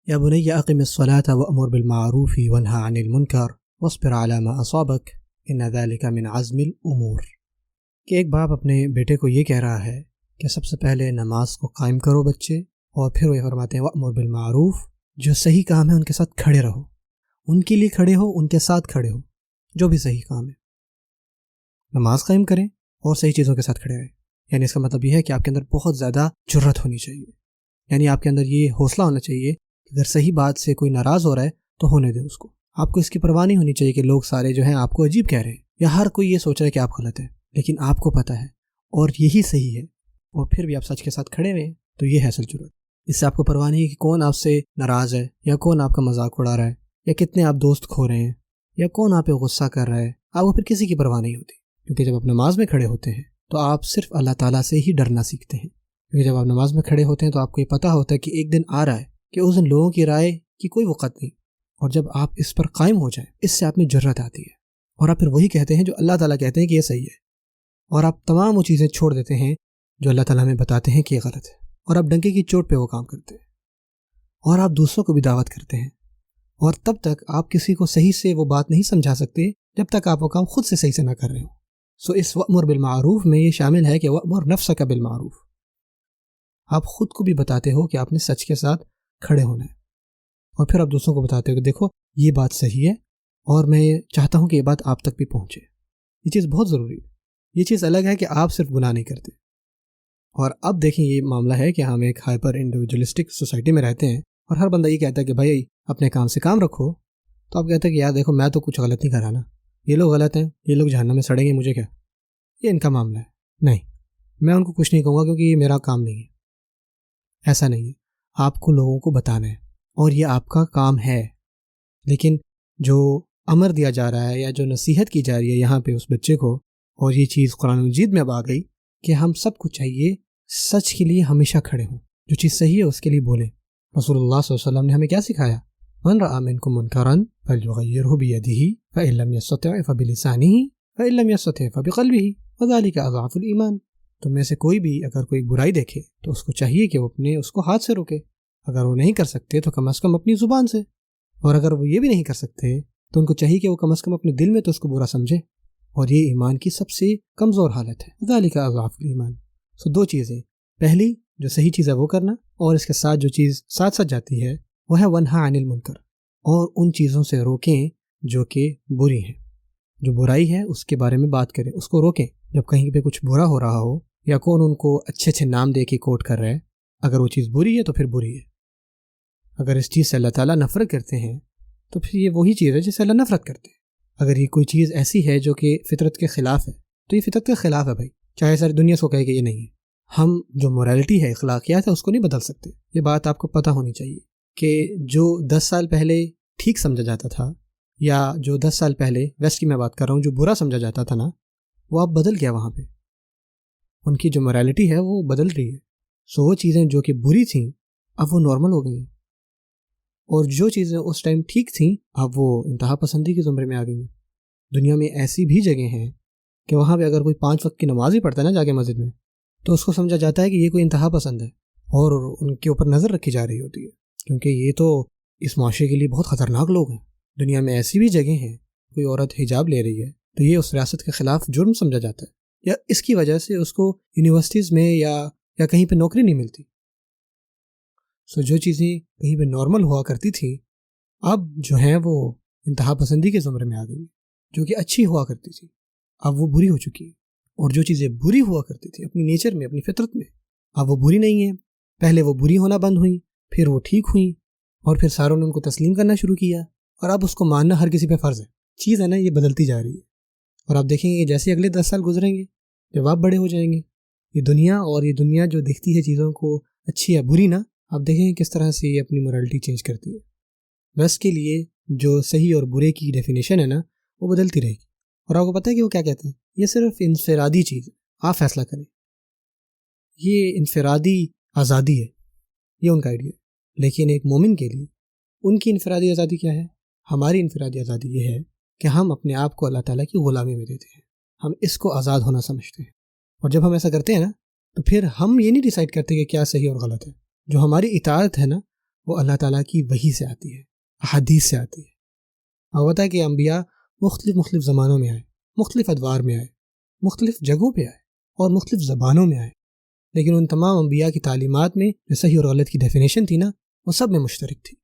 یا بنی اقم الصلاة وأمر بالمعروف وانہا عن المنکر واصبر علی ما اصابک ان ذلک من عزم الامور، کہ ایک باپ اپنے بیٹے کو یہ کہہ رہا ہے کہ سب سے پہلے نماز کو قائم کرو بچے، اور پھر وہ یہ فرماتے ہیں وأمر بالمعروف، جو صحیح کام ہے ان کے ساتھ کھڑے رہو، ان کے لیے کھڑے ہو، ان کے ساتھ کھڑے ہو، جو بھی صحیح کام ہے نماز قائم کریں اور صحیح چیزوں کے ساتھ کھڑے رہیں۔ یعنی اس کا مطلب یہ ہے کہ آپ کے اندر بہت زیادہ جرأت ہونی چاہیے، یعنی آپ کے اندر یہ حوصلہ ہونا چاہیے کہ اگر صحیح بات سے کوئی ناراض ہو رہا ہے تو ہونے دیں اس کو۔ آپ کو اس کی پرواہ نہیں ہونی چاہیے کہ لوگ سارے جو ہیں آپ کو عجیب کہہ رہے ہیں، یا ہر کوئی یہ سوچ رہا ہے کہ آپ غلط ہیں، لیکن آپ کو پتہ ہے اور یہی صحیح ہے، اور پھر بھی آپ سچ کے ساتھ کھڑے ہوئے ہیں، تو یہ ہے اصل جرأت۔ اس سے آپ کو پرواہ نہیں ہے کہ کون آپ سے ناراض ہے، یا کون آپ کا مذاق اڑا رہا ہے، یا کتنے آپ دوست کھو رہے ہیں، یا کون آپ پہ غصہ کر رہا ہے۔ آپ کو پھر کسی کی پرواہ نہیں ہوتی، کیونکہ جب آپ نماز میں کھڑے ہوتے ہیں تو آپ صرف اللہ تعالیٰ سے ہی ڈرنا سیکھتے ہیں۔ کیونکہ جب آپ نماز میں کھڑے ہوتے ہیں تو آپ کو یہ پتہ ہوتا ہے کہ ایک دن آ رہا ہے کہ اس دن لوگوں کی رائے کی کوئی وقت نہیں، اور جب آپ اس پر قائم ہو جائیں، اس سے آپ میں جرأت آتی ہے، اور آپ پھر وہی کہتے ہیں جو اللہ تعالیٰ کہتے ہیں کہ یہ صحیح ہے، اور آپ تمام وہ چیزیں چھوڑ دیتے ہیں جو اللہ تعالیٰ ہمیں بتاتے ہیں کہ یہ غلط ہے، اور آپ ڈنکے کی چوٹ پہ وہ کام کرتے ہیں، اور آپ دوسروں کو بھی دعوت کرتے ہیں، اور تب تک آپ کسی کو صحیح سے وہ بات نہیں سمجھا سکتے جب تک آپ وہ کام خود سے صحیح سے نہ کر رہے ہوں۔ سو اس وأمر بالمعروف میں یہ شامل ہے کہ وأمر نفسک بالمعروف، آپ خود کو بھی بتاتے ہو کہ آپ نے سچ کے ساتھ کھڑے ہونا ہے، اور پھر آپ دوسروں کو بتاتے ہو کہ دیکھو یہ بات صحیح ہے، اور میں چاہتا ہوں کہ یہ بات آپ تک بھی پہنچے۔ یہ چیز بہت ضروری ہے۔ یہ چیز الگ ہے کہ آپ صرف گناہ نہیں کرتے، اور اب دیکھیں یہ معاملہ ہے کہ ہم ایک ہائپر انڈیویجولسٹک سوسائٹی میں رہتے ہیں، اور ہر بندہ یہ کہتا ہے کہ بھائی اپنے کام سے کام رکھو، تو آپ کہتے ہیں کہ یار دیکھو میں تو کچھ غلط نہیں کر رہا نا، یہ لوگ غلط ہیں، یہ لوگ جہنم میں سڑیں گے، مجھے کیا، یہ ان کا معاملہ ہے، نہیں میں ان کو کچھ نہیں کہوں گا کیونکہ یہ میرا کام نہیں ہے۔ ایسا نہیں ہے، آپ کو لوگوں کو بتانا ہے، اور یہ آپ کا کام ہے، لیکن جو امر دیا جا رہا ہے یا جو نصیحت کی جا رہی ہے یہاں پہ اس بچے کو، اور یہ چیز قرآن مجید میں اب آ گئی کہ ہم سب کو چاہیے سچ کے لیے ہمیشہ کھڑے ہوں، جو چیز صحیح ہے اس کے لیے بولیں۔ رسول اللہ صلی اللہ علیہ وسلم نے ہمیں کیا سکھایا؟ من رأى منکم منکرا فلیغیرہ بیدہ فإن لم یستطع فبلسانہ فإن لم یستطع فبقلبہ وذلک اضعف الایمان۔ تم میں سے کوئی بھی اگر کوئی برائی دیکھے تو اس کو چاہیے کہ وہ اس کو ہاتھ سے روکے، اگر وہ نہیں کر سکتے تو کم از کم اپنی زبان سے، اور اگر وہ یہ بھی نہیں کر سکتے تو ان کو چاہیے کہ وہ کم از کم اپنے دل میں تو اس کو برا سمجھے، اور یہ ایمان کی سب سے کمزور حالت ہے، ذالک اضعف الایمان۔ سو دو چیزیں، پہلی جو صحیح چیز ہے وہ کرنا، اور اس کے ساتھ جو چیز ساتھ ساتھ جاتی ہے وہ ہے ونہا عن المنکر، اور ان چیزوں سے روکیں جو کہ بری ہیں، جو برائی ہے اس کے بارے میں بات کریں، اس کو روکیں۔ جب کہیں پہ کچھ برا ہو رہا ہو یا کون ان کو اچھے اچھے نام دے کے کوٹ کر رہا ہے، اگر وہ چیز بری ہے تو پھر بری ہے۔ اگر اس چیز سے اللہ تعالیٰ نفرت کرتے ہیں تو پھر یہ وہی چیز ہے جس سے اللہ نفرت کرتے ہیں۔ اگر یہ کوئی چیز ایسی ہے جو کہ فطرت کے خلاف ہے تو یہ فطرت کے خلاف ہے بھائی، چاہے ساری دنیا اس کو کہے کہ یہ نہیں ہے۔ ہم جو مورالٹی ہے، اخلاقیات ہے، اس کو نہیں بدل سکتے۔ یہ بات آپ کو پتہ ہونی چاہیے کہ جو 10 سال پہلے ٹھیک سمجھا جاتا تھا، یا جو 10 سال پہلے ویسٹ کی میں بات کر رہا ہوں جو برا سمجھا جاتا تھا نا، وہ اب بدل گیا، وہاں پہ ان کی جو مورالٹی ہے وہ بدل رہی ہے۔ سو وہ چیزیں جو کہ بری تھیں اب وہ نارمل ہو گئی ہیں، اور جو چیزیں اس ٹائم ٹھیک تھیں اب وہ انتہا پسندی کے زمرے میں آ گئی ہیں۔ دنیا میں ایسی بھی جگہ ہیں کہ وہاں پہ اگر کوئی 5 وقت کی نماز ہی پڑھتا ہے نا جا کے مسجد میں، تو اس کو سمجھا جاتا ہے کہ یہ کوئی انتہا پسند ہے، اور ان کے اوپر نظر رکھی جا رہی ہوتی ہے، کیونکہ یہ تو اس معاشرے کے لیے بہت خطرناک لوگ ہیں۔ دنیا میں ایسی بھی جگہ ہیں، کوئی عورت حجاب لے رہی ہے تو یہ اس ریاست کے خلاف جرم سمجھا جاتا ہے، یا اس کی وجہ سے اس کو یونیورسٹیز میں یا کہیں پہ نوکری نہیں ملتی۔ سو جو چیزیں کہیں پہ نارمل ہوا کرتی تھیں اب جو ہیں وہ انتہا پسندی کے زمرے میں آ گئی، جو کہ اچھی ہوا کرتی تھی اب وہ بری ہو چکی ہے، اور جو چیزیں بری ہوا کرتی تھیں اپنی نیچر میں، اپنی فطرت میں، اب وہ بری نہیں ہیں۔ پہلے وہ بری ہونا بند ہوئیں، پھر وہ ٹھیک ہوئیں، اور پھر ساروں نے ان کو تسلیم کرنا شروع کیا، اور اب اس کو ماننا ہر کسی پہ فرض ہے۔ چیز ہے نا، یہ بدلتی جا رہی ہے، اور آپ دیکھیں گے جیسے اگلے 10 سال گزریں گے، جب آپ بڑے ہو جائیں گے، یہ دنیا جو دیکھتی ہے چیزوں کو اچھی یا بری نا، آپ دیکھیں گے کس طرح سے یہ اپنی مورالٹی چینج کرتی ہے۔ بس کے لیے جو صحیح اور برے کی ڈیفینیشن ہے نا وہ بدلتی رہے گی، اور آپ کو پتہ ہے کہ وہ کیا کہتے ہیں؟ یہ صرف انفرادی چیز ہے، آپ فیصلہ کریں، یہ انفرادی آزادی ہے، یہ ان کا آئیڈیا ہے۔ لیکن ایک مومن کے لیے ان کی انفرادی آزادی کیا ہے؟ ہماری انفرادی آزادی یہ ہے کہ ہم اپنے آپ کو اللہ تعالیٰ کی غلامی میں دیتے ہیں، ہم اس کو آزاد ہونا سمجھتے ہیں، اور جب ہم ایسا کرتے ہیں نا تو پھر ہم یہ نہیں ڈیسائیڈ کرتے کہ کیا صحیح اور غلط ہے۔ جو ہماری اطاعت ہے نا وہ اللہ تعالیٰ کی وحی سے آتی ہے، احادیث سے آتی ہے۔ اور ہوتا ہے کہ انبیاء مختلف زمانوں میں آئے، مختلف ادوار میں آئے، مختلف جگہوں پہ آئے اور مختلف زبانوں میں آئے، لیکن ان تمام انبیاء کی تعلیمات میں جو صحیح اور غلط کی ڈیفینیشن تھی نا، وہ سب میں مشترک تھی۔